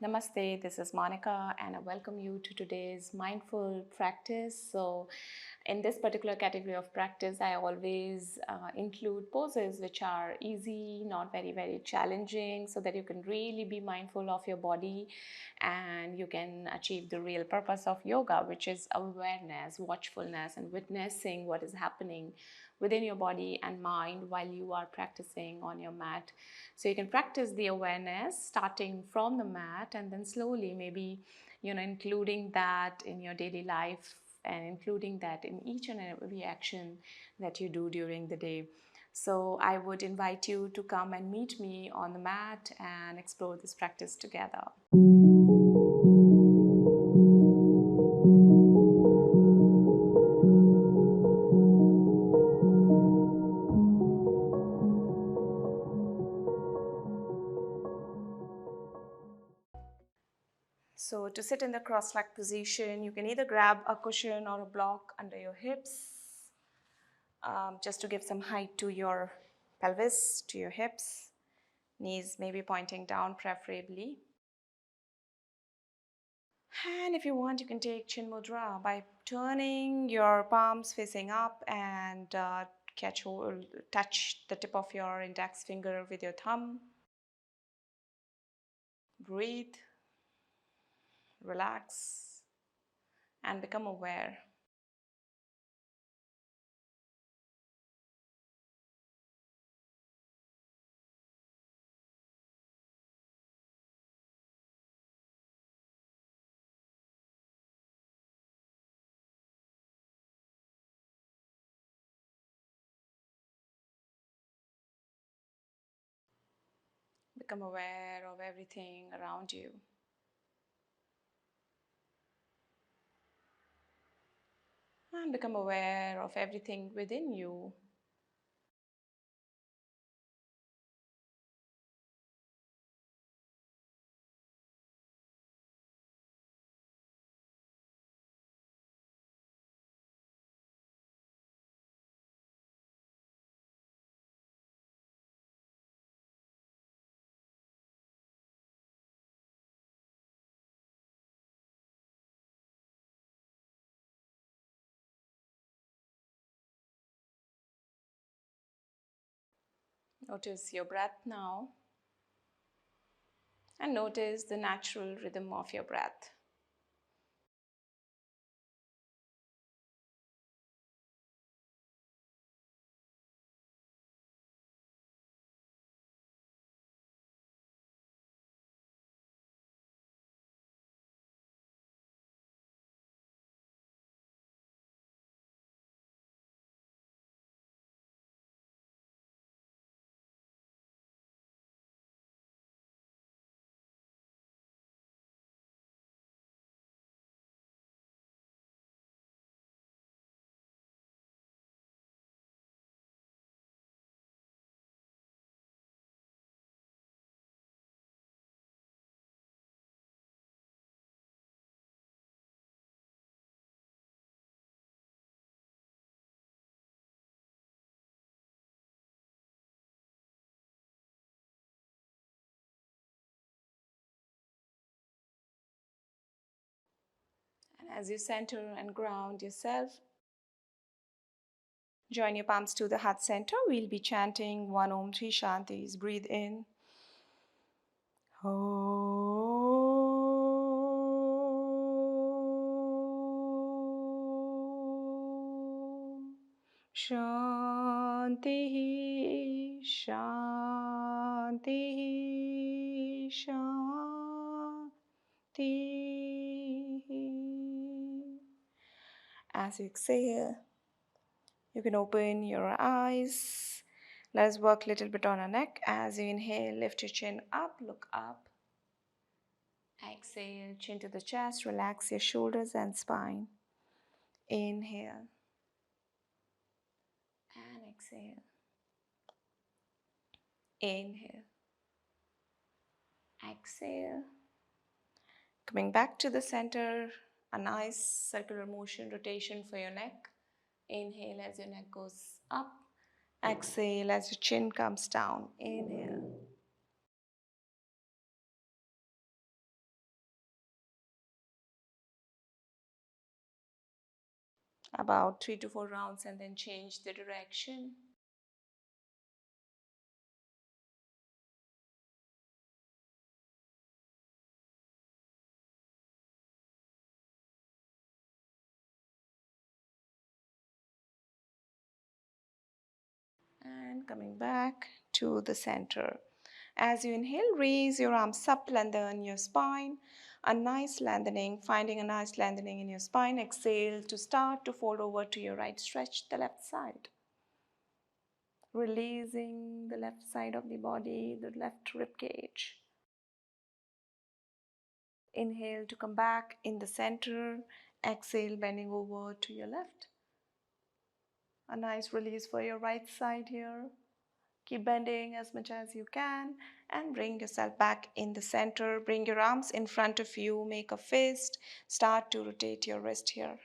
Namaste, this is Monica and I welcome you to today's mindful practice. So in this particular category of practice, I always include poses which are easy, not very challenging, so that you can really be mindful of your body and you can achieve the real purpose of yoga, which is awareness, watchfulness, and witnessing what is happening within your body and mind while you are practicing on your mat. So you can practice the awareness starting from the mat and then slowly maybe including that in your daily life and including that in each and every action that you do during the day. So I would invite you to come and meet me on the mat and explore this practice together. So to sit in the cross-legged position, you can either grab a cushion or a block under your hips, just to give some height to your pelvis, to your hips. Knees may be pointing down preferably. And if you want, you can take Chin Mudra by turning your palms facing up and touch the tip of your index finger with your thumb. Breathe, relax, and become aware. Become aware of everything around you. And become aware of everything within you. Notice your breath now. And notice the natural rhythm of your breath. And as you center and ground yourself, join your palms to the heart center. We'll be chanting one Om Three Shantis. Breathe in. Om Shanti Shanti Shanti. As you exhale, you can open your eyes. Let us work a little bit on our neck. As you inhale, lift your chin up, look up. Exhale, chin to the chest, relax your shoulders and spine. Inhale and exhale. Inhale, exhale. Coming back to the center, a nice circular motion, rotation for your neck. Inhale as your neck goes up. Exhale as your chin comes down. Inhale. about 3 to 4 rounds, and then change the direction. And coming back to the center. As you inhale, raise your arms up, lengthen your spine. A nice lengthening, finding a nice lengthening in your spine. Exhale to start to fold over to your right. Stretch the left side. Releasing the left side of the body, the left rib cage. Inhale to come back in the center. Exhale, bending over to your left. A nice release for your right side here. Keep bending as much as you can and bring yourself back in the center. Bring your arms in front of you, make a fist. Start to rotate your wrist here.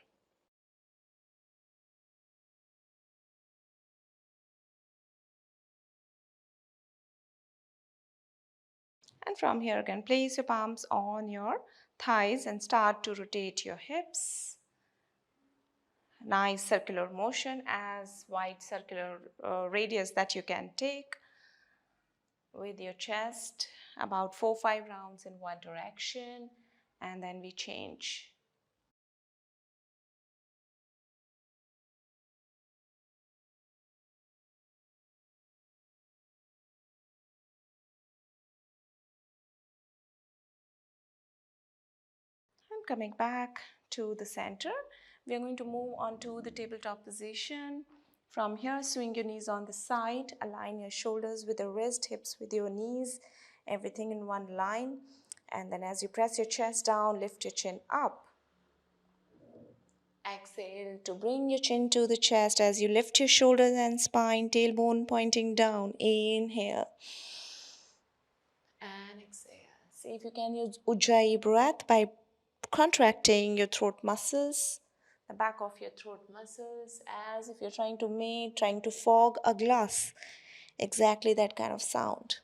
And from here again, place your palms on your thighs and start to rotate your hips. Nice circular motion, as wide circular radius that you can take with your chest, about 4-5 rounds in one direction, and then we change. And coming back to the center, we are going to move on to the tabletop position. From here, swing your knees on the side, align your shoulders with the wrist, hips with your knees, everything in one line. And then as you press your chest down, lift your chin up. Exhale to bring your chin to the chest as you lift your shoulders and spine, tailbone pointing down. Inhale. And exhale. See if you can use Ujjayi breath by contracting your throat muscles, the back of your throat muscles, as if you're trying to fog a glass. Exactly that kind of sound.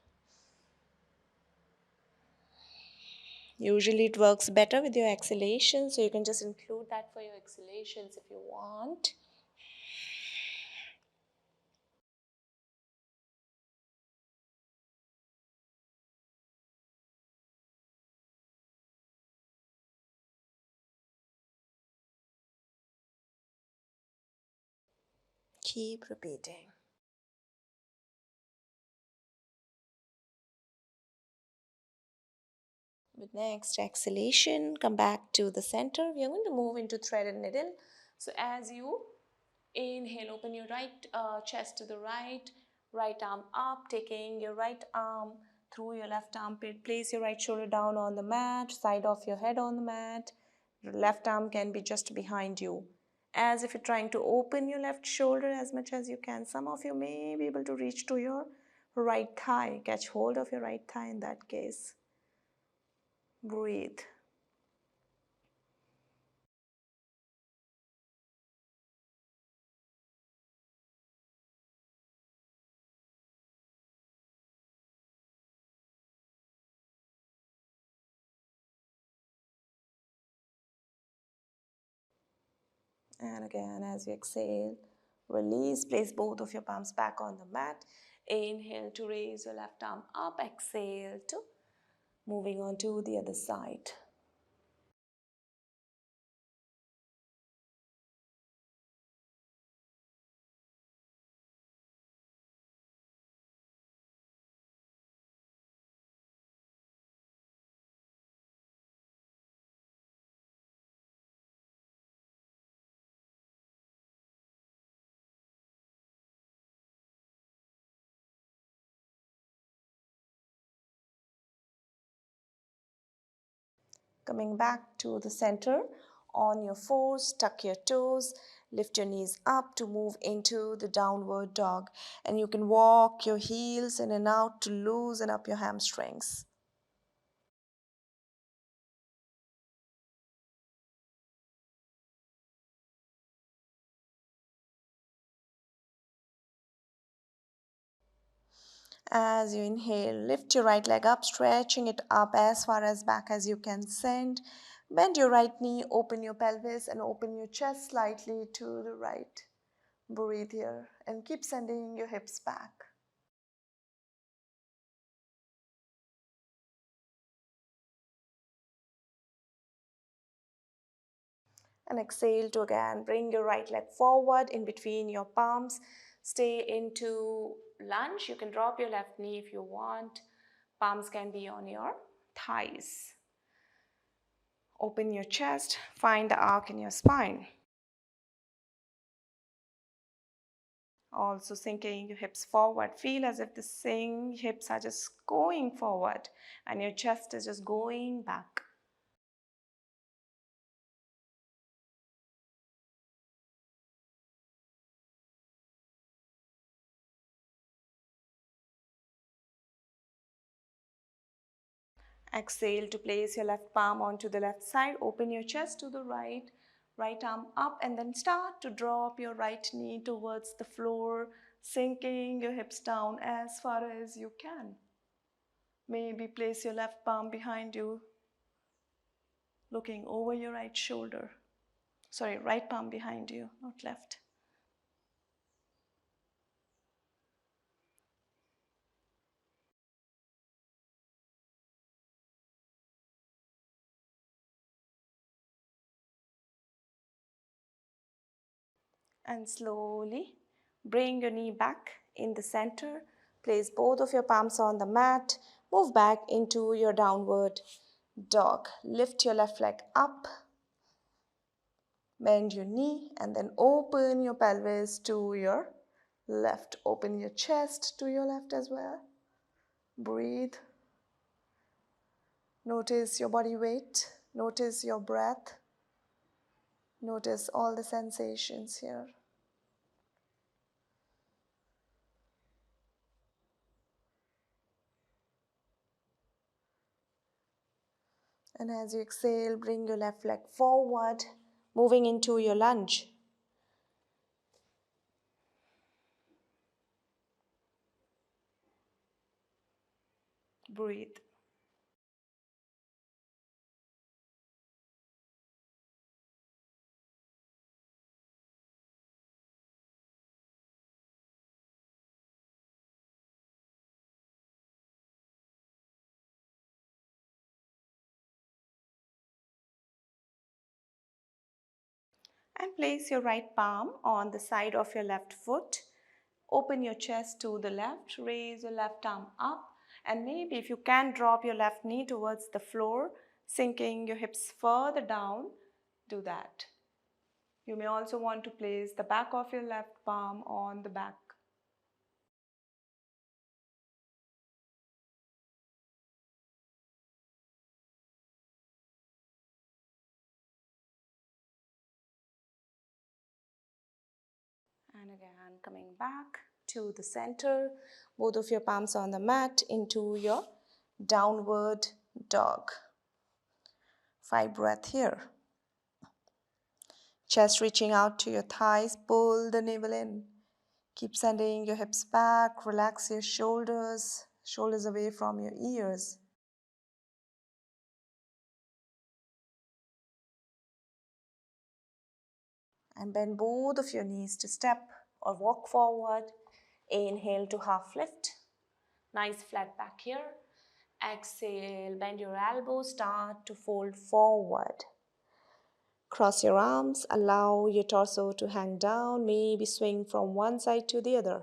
Usually it works better with your exhalation, so you can just include that for your exhalations if you want. Keep repeating. With next exhalation, come back to the center. We are going to move into thread and needle. So as you inhale, open your right chest to the right, right arm up, taking your right arm through your left armpit. Place your right shoulder down on the mat, side of your head on the mat. Your left arm can be just behind you. As if you're trying to open your left shoulder as much as you can. Some of you may be able to reach to your right thigh. Catch hold of your right thigh in that case. Breathe. And again, as you exhale, release. Place both of your palms back on the mat. Inhale to raise your left arm up. Exhale to moving on to the other side. Coming back to the center, on your fours, tuck your toes, lift your knees up to move into the downward dog. And you can walk your heels in and out to loosen up your hamstrings. As you inhale, lift your right leg up, stretching it up as far as back as you can send. Bend your right knee, open your pelvis, and open your chest slightly to the right. Breathe here and keep sending your hips back. And exhale to again bring your right leg forward in between your palms. Stay into lunge. You can drop your left knee if you want. Palms can be on your thighs. Open your chest, find the arc in your spine. Also sinking your hips forward. Feel as if the hips are just going forward and your chest is just going back. Exhale to place your left palm onto the left side. Open your chest to the right. Right arm up and then start to drop your right knee towards the floor, sinking your hips down as far as you can. Maybe place your left palm behind you, looking over your right shoulder. Sorry, right palm behind you, not left. And slowly bring your knee back in the center. Place both of your palms on the mat. Move back into your downward dog. Lift your left leg up. Bend your knee and then open your pelvis to your left. Open your chest to your left as well. Breathe. Notice your body weight. Notice your breath. Notice all the sensations here. And as you exhale, bring your left leg forward, moving into your lunge. Breathe. And place your right palm on the side of your left foot. Open your chest to the left, raise your left arm up, and maybe if you can drop your left knee towards the floor, sinking your hips further down, do that. You may also want to place the back of your left palm on the back. And again, coming back to the center, both of your palms on the mat into your downward dog. 5 breaths here. Chest reaching out to your thighs, pull the navel in. Keep sending your hips back, relax your shoulders, shoulders away from your ears. And bend both of your knees to step or walk forward. Inhale to half lift. Nice flat back here. Exhale, bend your elbows, start to fold forward. Cross your arms, allow your torso to hang down, maybe swing from one side to the other.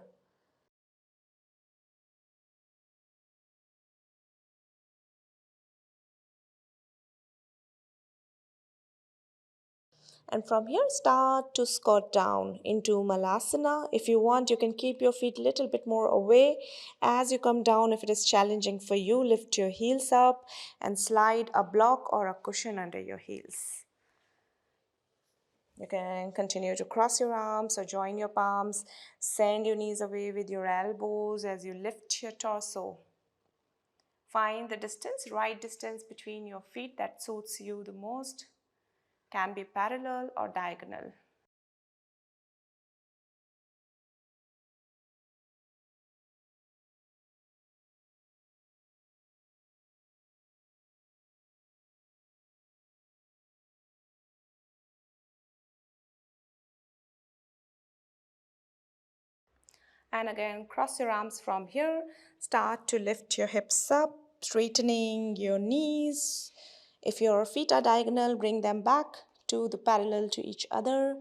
And from here, start to squat down into Malasana. If you want, you can keep your feet a little bit more away. As you come down, if it is challenging for you, lift your heels up and slide a block or a cushion under your heels. You can continue to cross your arms or join your palms. Send your knees away with your elbows as you lift your torso. Find the distance, right distance between your feet that suits you the most. Can be parallel or diagonal. And again, cross your arms from here. Start to lift your hips up, straightening your knees. If your feet are diagonal, bring them back to the parallel to each other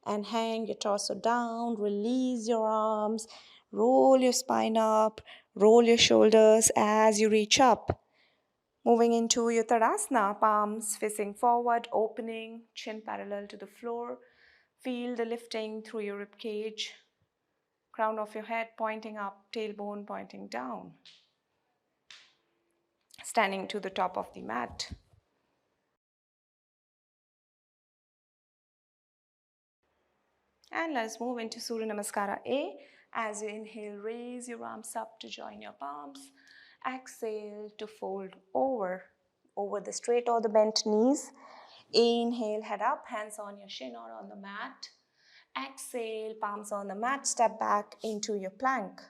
and hang your torso down. Release your arms, roll your spine up, roll your shoulders as you reach up. Moving into your Tadasana, palms facing forward, opening, chin parallel to the floor. Feel the lifting through your rib cage. Crown of your head pointing up, tailbone pointing down. Standing to the top of the mat. And let's move into Surya Namaskara A. As you inhale, raise your arms up to join your palms. Exhale to fold over the straight or the bent knees. Inhale, head up, hands on your shin or on the mat. Exhale, palms on the mat, step back into your plank.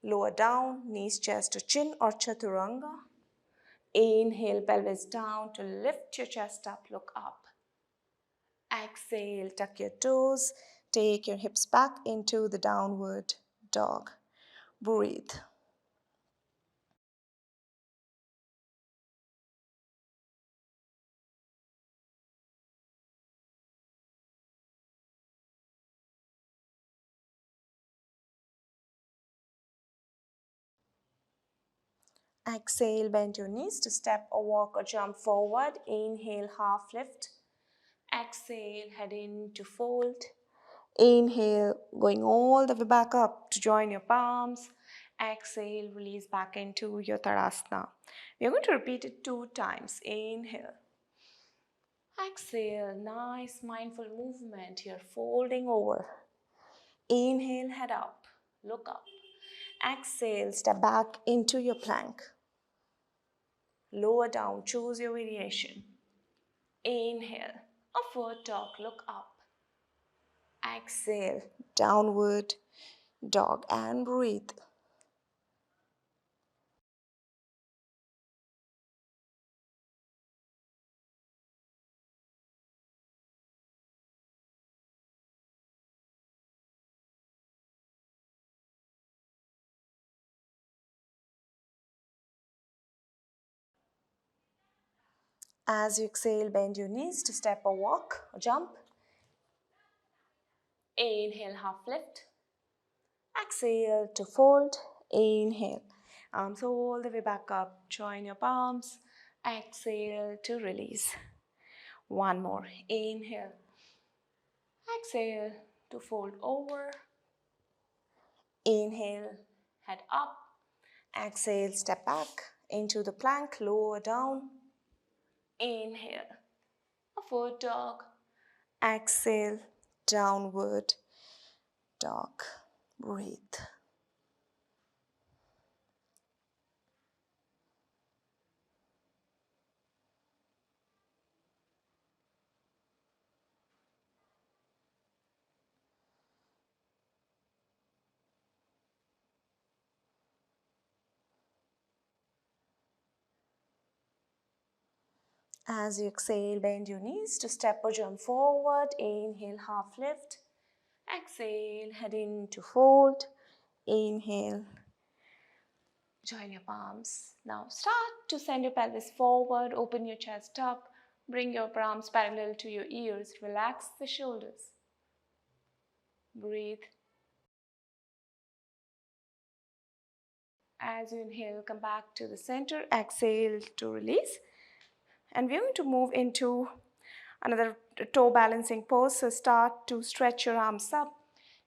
Lower down, knees chest to chin or chaturanga. Inhale, pelvis down to lift your chest up, look up. Exhale, tuck your toes, take your hips back into the downward dog. Breathe. Exhale, bend your knees to step or walk or jump forward. Inhale, half lift. Exhale, head in to fold. Inhale, going all the way back up to join your palms. Exhale, release back into your Tadasana. We are going to repeat it 2 times. Inhale. Exhale, nice mindful movement here, folding over. Inhale, head up, look up. Exhale, step back into your plank. Lower down, choose your variation. Inhale, upward dog, look up. Exhale, downward dog, and breathe. As you exhale, bend your knees to step or walk or jump. Inhale, half lift. Exhale to fold. Inhale. Arms all the way back up. Join your palms. Exhale to release. One more. Inhale. Exhale to fold over. Inhale, head up. Exhale, step back into the plank, lower down. Inhale, upward dog. Exhale, downward dog. Breathe. As you exhale, bend your knees to step or jump forward. Inhale, half lift. Exhale, head into fold. Inhale, join your palms. Now start to send your pelvis forward. Open your chest up. Bring your palms parallel to your ears. Relax the shoulders. Breathe. As you inhale, come back to the center. Exhale to release. And we're going to move into another toe balancing pose. So start to stretch your arms up.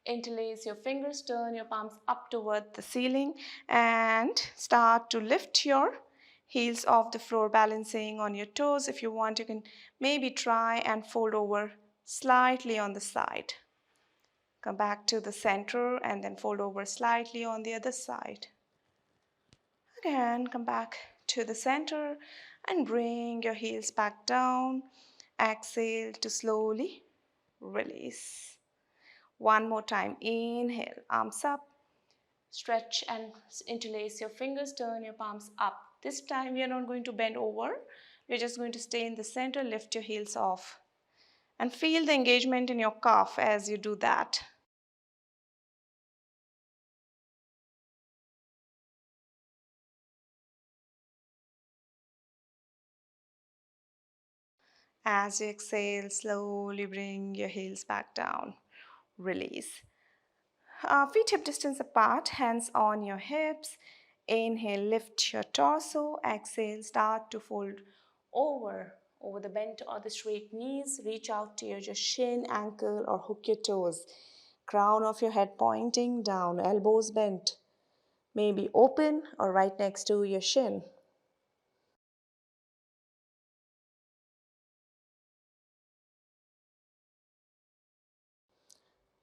Interlace your fingers, turn your palms up toward the ceiling and start to lift your heels off the floor, balancing on your toes. If you want, you can maybe try and fold over slightly on the side. Come back to the center and then fold over slightly on the other side. Again, come back to the center and bring your heels back down. Exhale to slowly release. One more time. Inhale, arms up. Stretch and interlace your fingers. Turn your palms up. This time we are not going to bend over. We're just going to stay in the center. Lift your heels off. And feel the engagement in your calf as you do that. As you exhale, slowly bring your heels back down. Release. Feet hip distance apart, hands on your hips. Inhale, lift your torso. Exhale, start to fold over the bent or the straight knees. Reach out to your just shin, ankle, or hook your toes. Crown of your head pointing down, elbows bent. Maybe open or right next to your shin.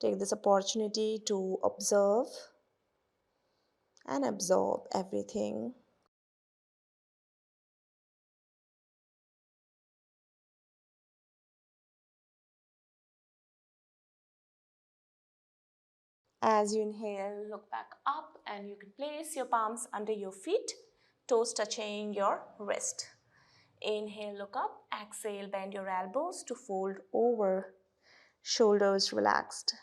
Take this opportunity to observe and absorb everything. As you inhale, look back up and you can place your palms under your feet, toes touching your wrist. Inhale, look up. Exhale, bend your elbows to fold over. Shoulders relaxed.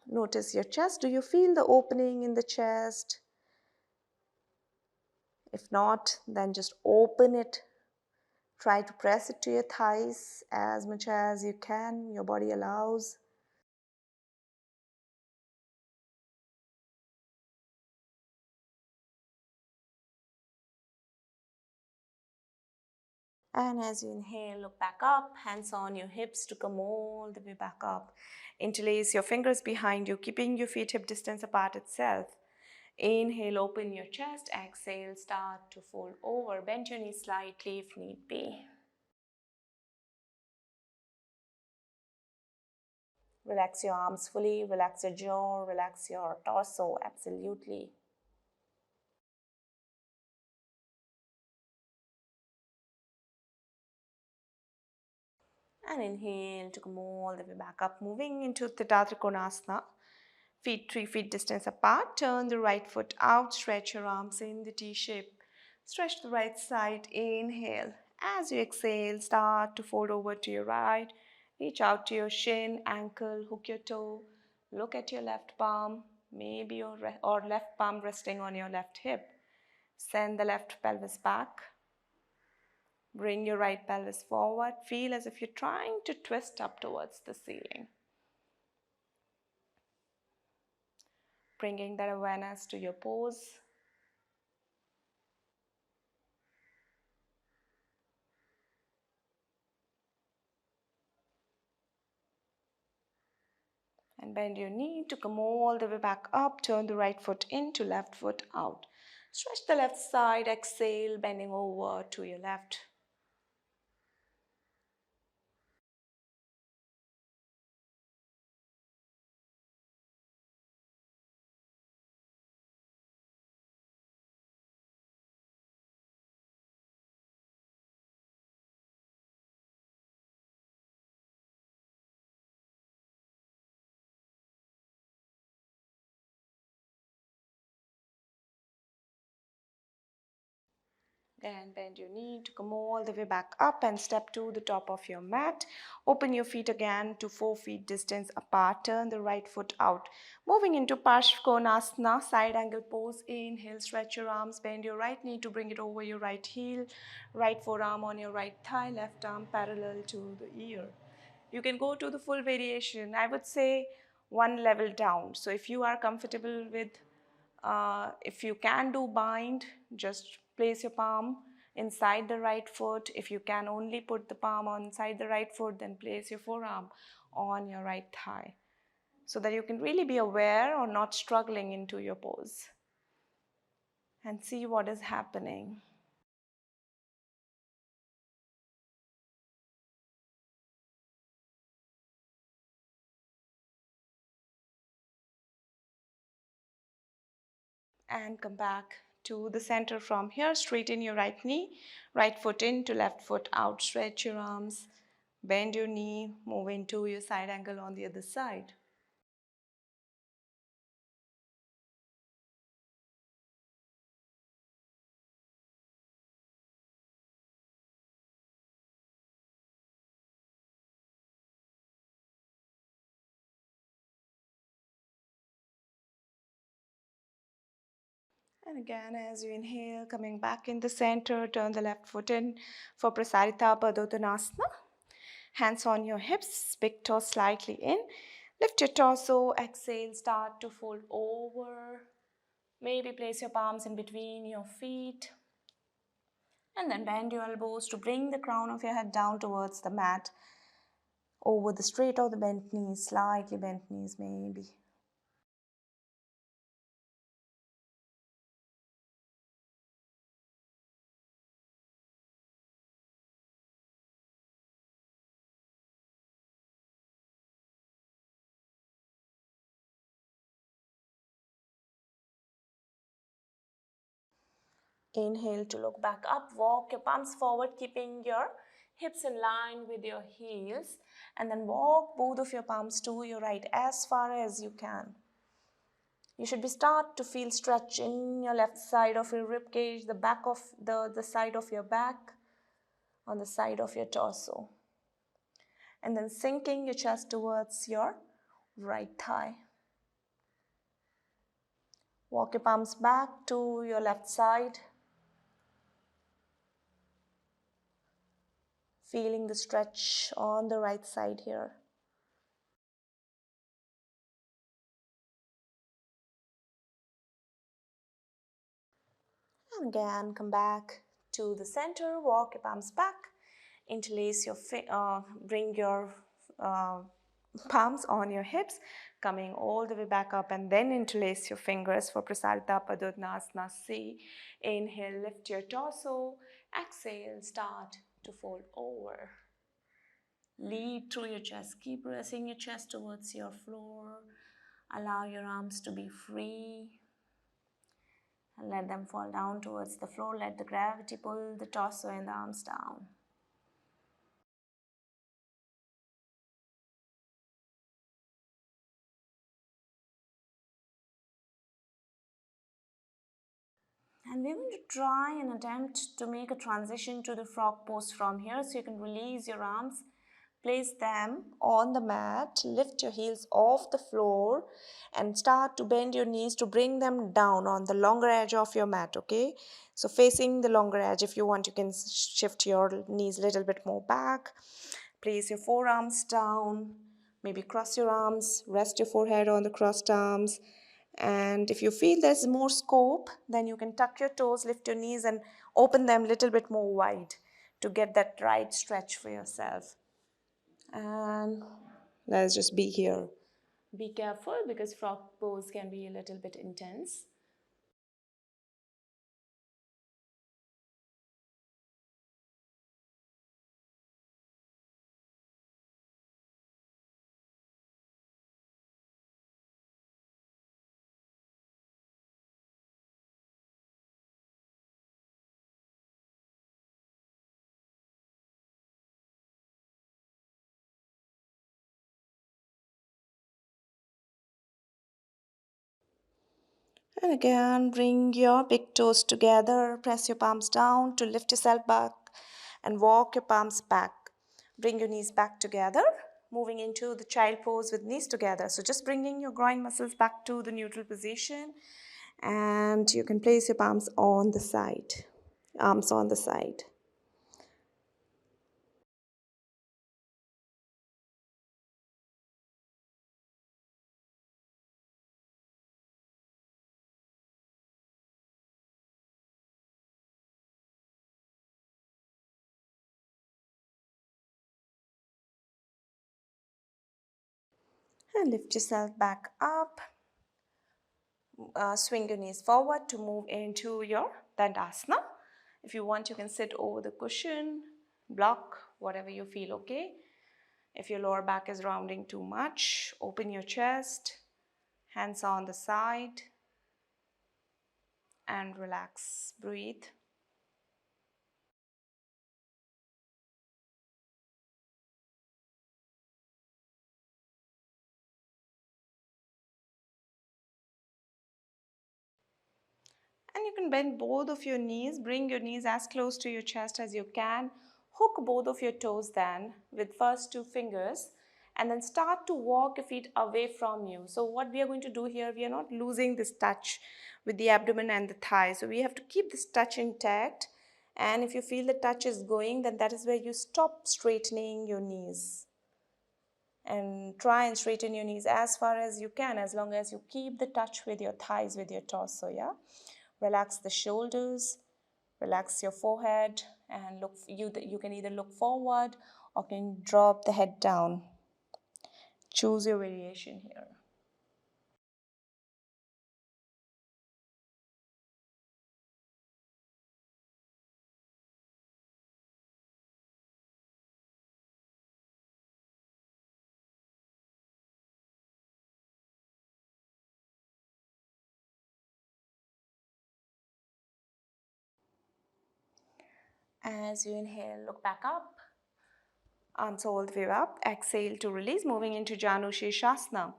Notice your chest. Do you feel the opening in the chest? If not, then just open it. Try to press it to your thighs as much as you can, your body allows. And as you inhale, look back up, hands on your hips to come all the way back up. Interlace your fingers behind you, keeping your feet hip distance apart itself. Inhale, open your chest. Exhale, start to fold over. Bend your knees slightly if need be. Relax your arms fully, relax your jaw, relax your torso, absolutely. And inhale to come all the way back up, moving into Theta Trikonasana. Feet 3 feet distance apart. Turn the right foot out. Stretch your arms in the T shape. Stretch the right side. Inhale. As you exhale, start to fold over to your right. Reach out to your shin, ankle, hook your toe. Look at your left palm, maybe your or left palm resting on your left hip. Send the left pelvis back. Bring your right pelvis forward. Feel as if you're trying to twist up towards the ceiling. Bringing that awareness to your pose. And bend your knee to come all the way back up. Turn the right foot in to left foot out. Stretch the left side. Exhale, bending over to your left. Then bend your knee to come all the way back up and step to the top of your mat. Open your feet again to 4 feet distance apart. Turn the right foot out. Moving into Parshvkonasana, side angle pose. Inhale, stretch your arms. Bend your right knee to bring it over your right heel. Right forearm on your right thigh. Left arm parallel to the ear. You can go to the full variation. I would say one level down. So if you are comfortable with if you can do bind, just place your palm inside the right foot. If you can only put the palm on inside the right foot, then place your forearm on your right thigh so that you can really be aware or not struggling into your pose and see what is happening. And come back to the center from here. Straighten your right knee, right foot in to left foot out. Stretch your arms, bend your knee, move into your side angle on the other side. And again, as you inhale, coming back in the center, turn the left foot in for Prasarita Padottanasana. Hands on your hips, big toe slightly in. Lift your torso, exhale, start to fold over. Maybe place your palms in between your feet. And then bend your elbows to bring the crown of your head down towards the mat. Over the straight or the bent knees, slightly bent knees maybe. Inhale to look back up, walk your palms forward, keeping your hips in line with your heels, and then walk both of your palms to your right as far as you can. You should be start to feel stretch in your left side of your rib cage, the back of the side of your back, on the side of your torso. And then sinking your chest towards your right thigh. Walk your palms back to your left side. Feeling the stretch on the right side here. And again, come back to the center, walk your palms back, interlace your, bring your palms on your hips, coming all the way back up, and then interlace your fingers for Prasarita Padottanasana C. Inhale, lift your torso, exhale, start to fold over. Lead through your chest, keep pressing your chest towards your floor, allow your arms to be free. And let them fall down towards the floor. Let the gravity pull the torso and the arms down. And we're going to try and attempt to make a transition to the frog pose from here. So you can release your arms, place them on the mat, lift your heels off the floor, and start to bend your knees to bring them down on the longer edge of your mat, okay? So facing the longer edge, if you want, you can shift your knees a little bit more back. Place your forearms down, maybe cross your arms, rest your forehead on the crossed arms. And if you feel there's more scope, then you can tuck your toes, lift your knees, and open them a little bit more wide to get that right stretch for yourself. And let's just be here. Be careful because frog pose can be a little bit intense. And again, bring your big toes together, press your palms down to lift yourself back and walk your palms back. Bring your knees back together, moving into the child pose with knees together. So just bringing your groin muscles back to the neutral position, and you can place your palms on the side, arms on the side. And lift yourself back up. Swing your knees forward to move into your Dandasana. If you want, you can sit over the cushion, block, whatever you feel okay. If your lower back is rounding too much, open your chest, hands on the side, and relax. Breathe. And you can bend both of your knees, bring your knees as close to your chest as you can. Hook both of your toes then with first two fingers And then start to walk your feet away from you. So what we are going to do here, we are not losing this touch with the abdomen and the thigh. So we have to keep this touch intact. And if you feel the touch is going, then that is where you stop straightening your knees. And try and straighten your knees as far as you can, as long as you keep the touch with your thighs, with your torso, yeah? Relax the shoulders, relax your forehead, and you can either look forward or can drop the head down. Choose your variation here. As you inhale, look back up. Arms all the way up. Exhale to release, moving into Janu Shirshasana.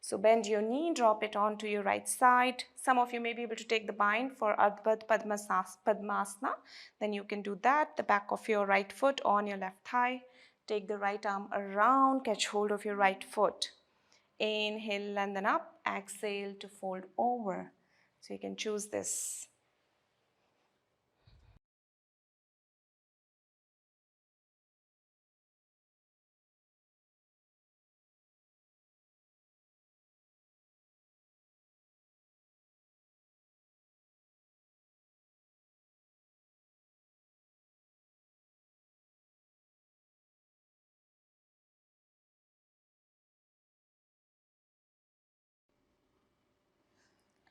So bend your knee, drop it onto your right side. Some of you may be able to take the bind for Ardha Padmasana. Then you can do that. The back of your right foot on your left thigh. Take the right arm around, catch hold of your right foot. Inhale, lengthen up. Exhale to fold over. So you can choose this.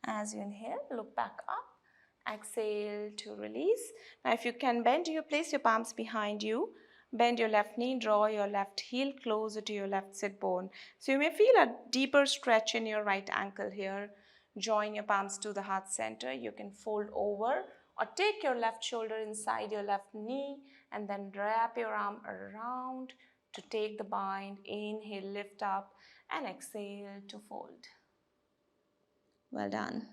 As you inhale, look back up. Exhale to release. Now if you can bend, you place your palms behind you. Bend your left knee, draw your left heel closer to your left sit bone. So you may feel a deeper stretch in your right ankle here. Join your palms to the heart center. You can fold over or take your left shoulder inside your left knee and then wrap your arm around to take the bind. Inhale, lift up, and exhale to fold. Well done.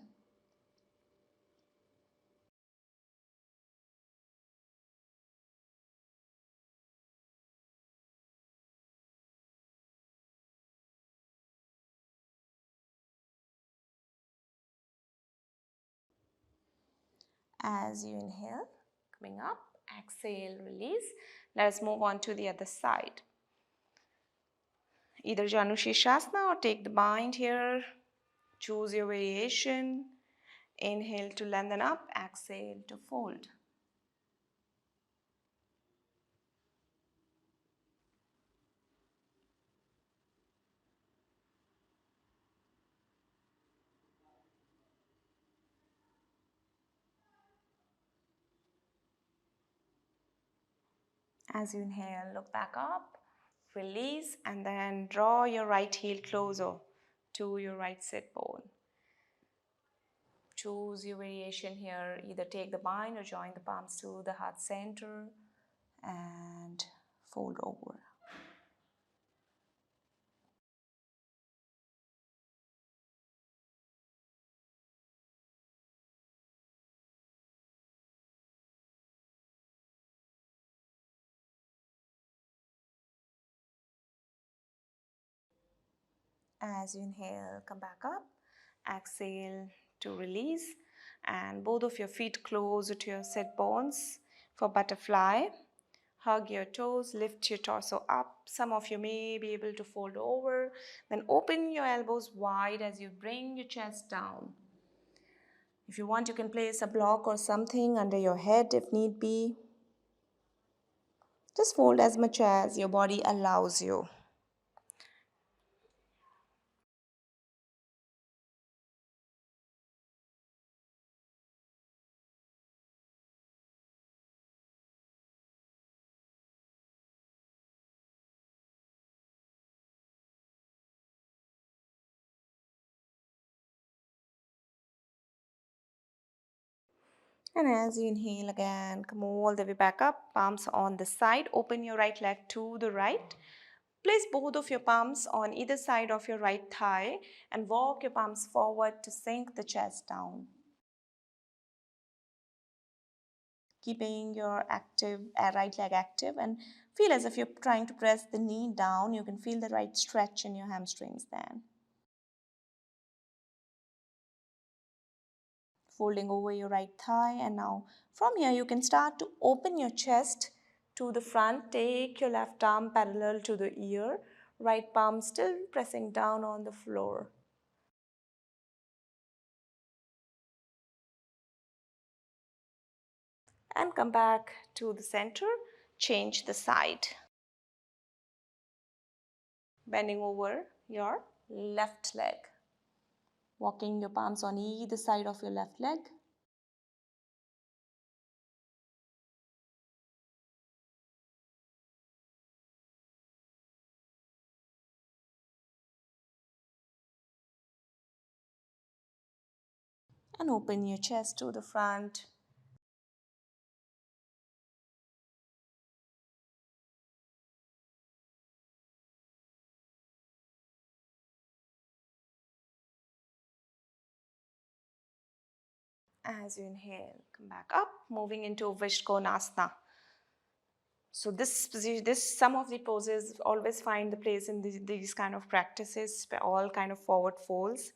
As you inhale, coming up, exhale, release. Let us move on to the other side. Either Janu Shirshasana or take the bind here. Choose your variation. Inhale to lengthen up, exhale to fold. As you inhale, look back up, release, and then draw your right heel closer to your right sit bone. Choose your variation here. Either take the bind or join the palms to the heart center and fold over. As you inhale, come back up. Exhale to release. And both of your feet closer to your sit bones for butterfly. Hug your toes, lift your torso up. Some of you may be able to fold over. Then open your elbows wide as you bring your chest down. If you want, you can place a block or something under your head if need be. Just fold as much as your body allows you. And as you inhale again, come all the way back up, palms on the side. Open your right leg to the right. Place both of your palms on either side of your right thigh and walk your palms forward to sink the chest down. keeping your right leg active, and feel as if you're trying to press the knee down. You can feel the right stretch in your hamstrings then. Folding over your right thigh, and now from here you can start to open your chest to the front. Take your left arm parallel to the ear, right palm still pressing down on the floor. And come back to the center. Change the side. Bending over your left leg. Walking your palms on either side of your left leg. And open your chest to the front. As you inhale, come back up, moving into Vishkonasana. So some of the poses always find the place in these kind of practices, all kind of forward folds.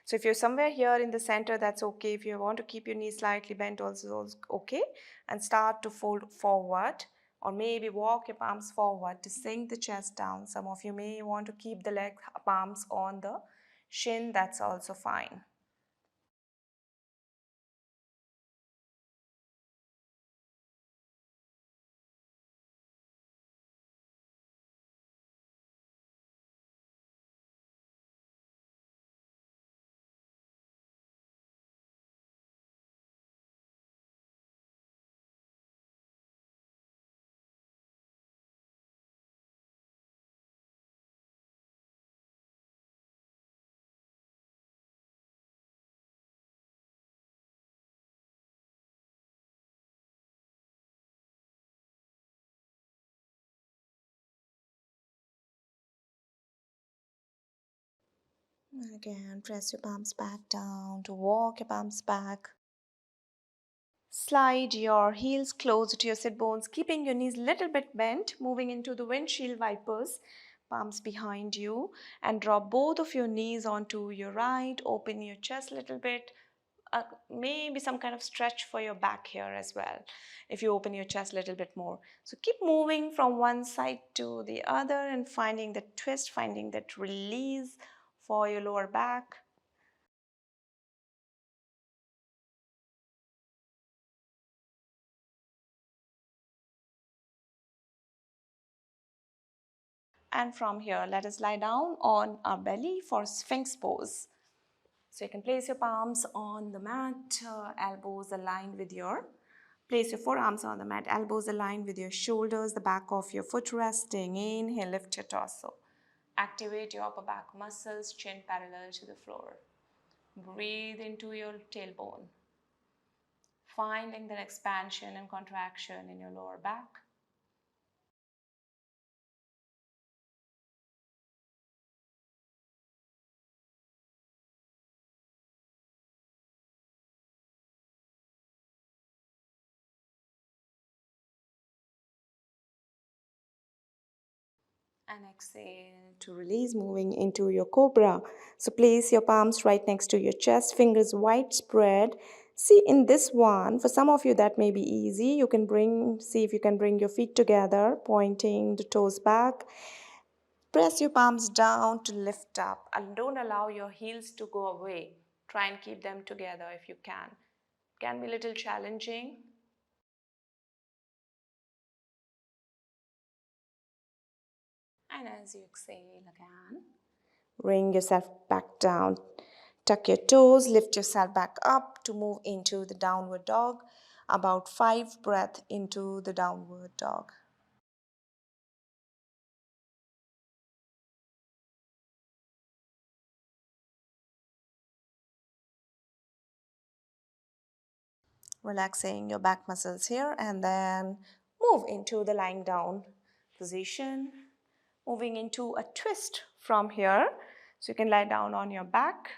So if you're somewhere here in the center, that's okay. If you want to keep your knees slightly bent, also okay. And start to fold forward, or maybe walk your palms forward to sink the chest down. Some of you may want to keep the leg palms on the shin, that's also fine. Again, press your palms back down to walk your palms back. Slide your heels close to your sit bones, keeping your knees a little bit bent, moving into the windshield wipers, palms behind you, and drop both of your knees onto your right. Open your chest a little bit. Maybe some kind of stretch for your back here as well, if you open your chest a little bit more. So keep moving from one side to the other and finding that twist, finding that release for your lower back. And from here, let us lie down on our belly for Sphinx pose. So you can place your palms on the mat, elbows aligned with your, place your forearms on the mat, elbows aligned with your shoulders, the back of your foot resting. Inhale, lift your torso. Activate your upper back muscles, chin parallel to the floor. Breathe into your tailbone, finding that expansion and contraction in your lower back. And exhale to release, moving into your cobra. So place your palms right next to your chest, fingers wide spread. See, in this one, for some of you that may be easy. You can see if you can bring your feet together, pointing the toes back. Press your palms down to lift up, and don't allow your heels to go away. Try and keep them together if you can. It can be a little challenging. And as you exhale again, bring yourself back down. Tuck your toes, lift yourself back up to move into the downward dog. About 5 breaths into the downward dog. Relaxing your back muscles here, and then move into the lying down position. Moving into a twist from here. So you can lie down on your back,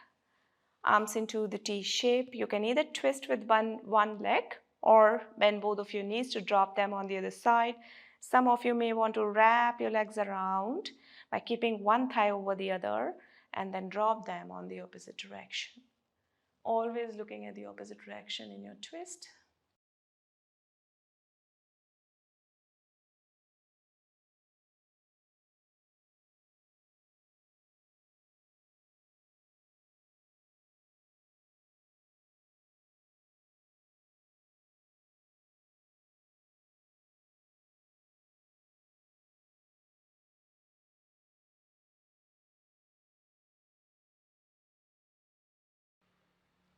arms into the T shape. You can either twist with one leg Or bend both of your knees to drop them on the other side. Some of you may want to wrap your legs around by keeping one thigh over the other and then drop them on the opposite direction. Always looking at the opposite direction in your twist.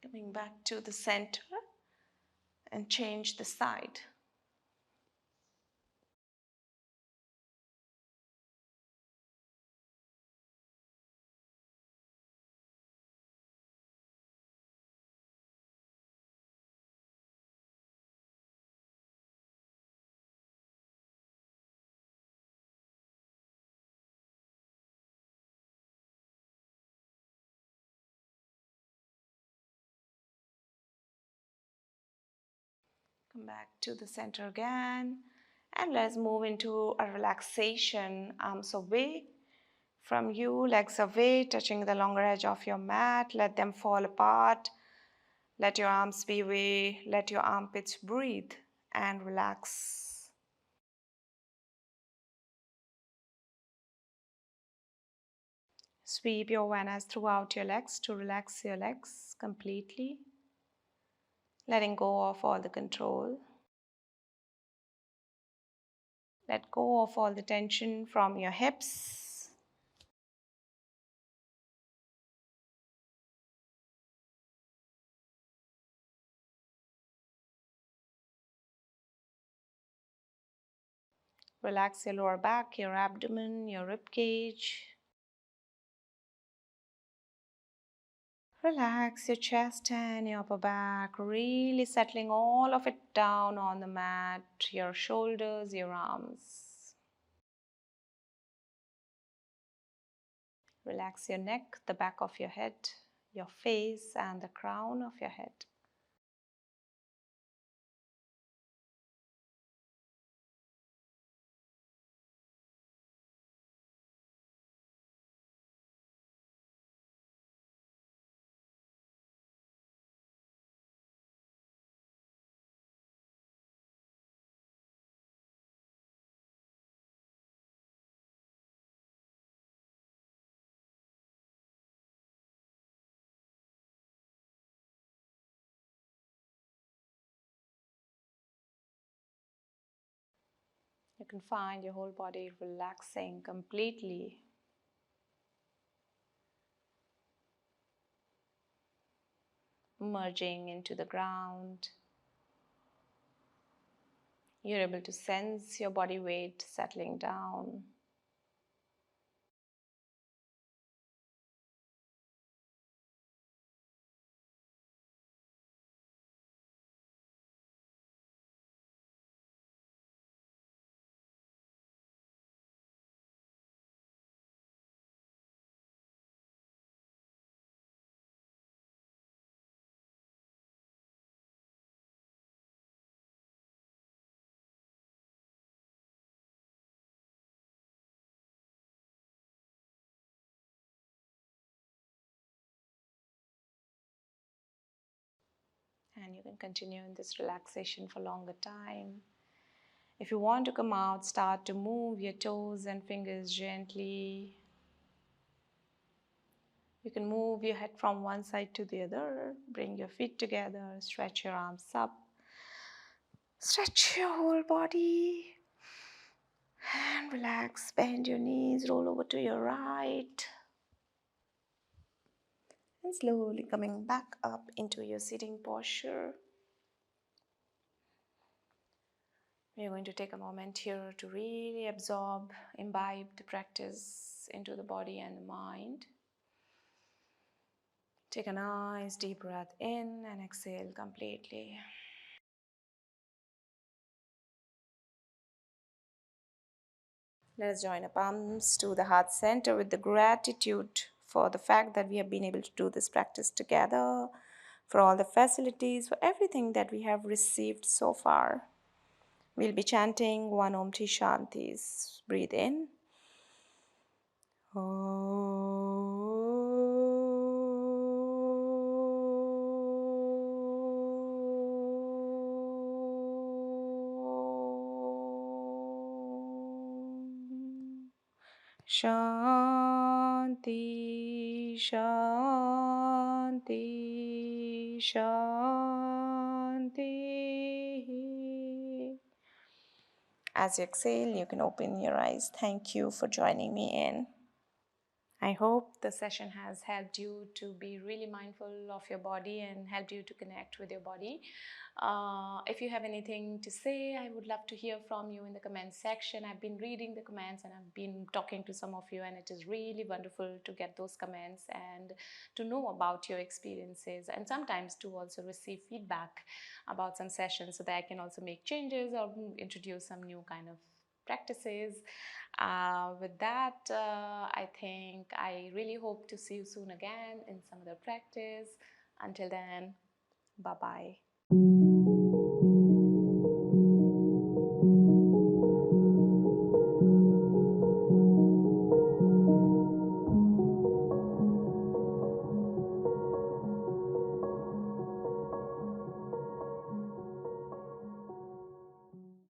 Coming back to the center and change the side. Come back to the center again. And let's move into a relaxation. Arms away from you, legs away, touching the longer edge of your mat. Let them fall apart. Let your arms be away. Let your armpits breathe and relax. Sweep your awareness throughout your legs to relax your legs completely. Letting go of all the control. Let go of all the tension from your hips. Relax your lower back, your abdomen, your rib cage. Relax your chest and your upper back, really settling all of it down on the mat, your shoulders, your arms. Relax your neck, the back of your head, your face, and the crown of your head. You can find your whole body relaxing completely. Merging into the ground. You're able to sense your body weight settling down. And you can continue in this relaxation for longer time. If you want to come out, start to move your toes and fingers gently. You can move your head from one side to the other. Bring your feet together. Stretch your arms up. Stretch your whole body. And relax. Bend your knees. Roll over to your right. And slowly coming back up into your sitting posture. We are going to take a moment here to really absorb, imbibe the practice into the body and the mind. Take a nice deep breath in and exhale completely. Let us join our palms to the heart center with the gratitude for the fact that we have been able to do this practice together, for all the facilities, for everything that we have received so far. We'll be chanting one Om Ti Shantis. Breathe in. Shanti, Shanti, Shanti. As you exhale, you can open your eyes. Thank you for joining me in. I hope the session has helped you to be really mindful of your body and helped you to connect with your body. If you have anything to say, I would love to hear from you in the comments section. I've been reading the comments and I've been talking to some of you, and it is really wonderful to get those comments and to know about your experiences, and sometimes to also receive feedback about some sessions so that I can also make changes or introduce some new kind of practices. With that, I think I really hope to see you soon again in some other practice. Until then, bye bye.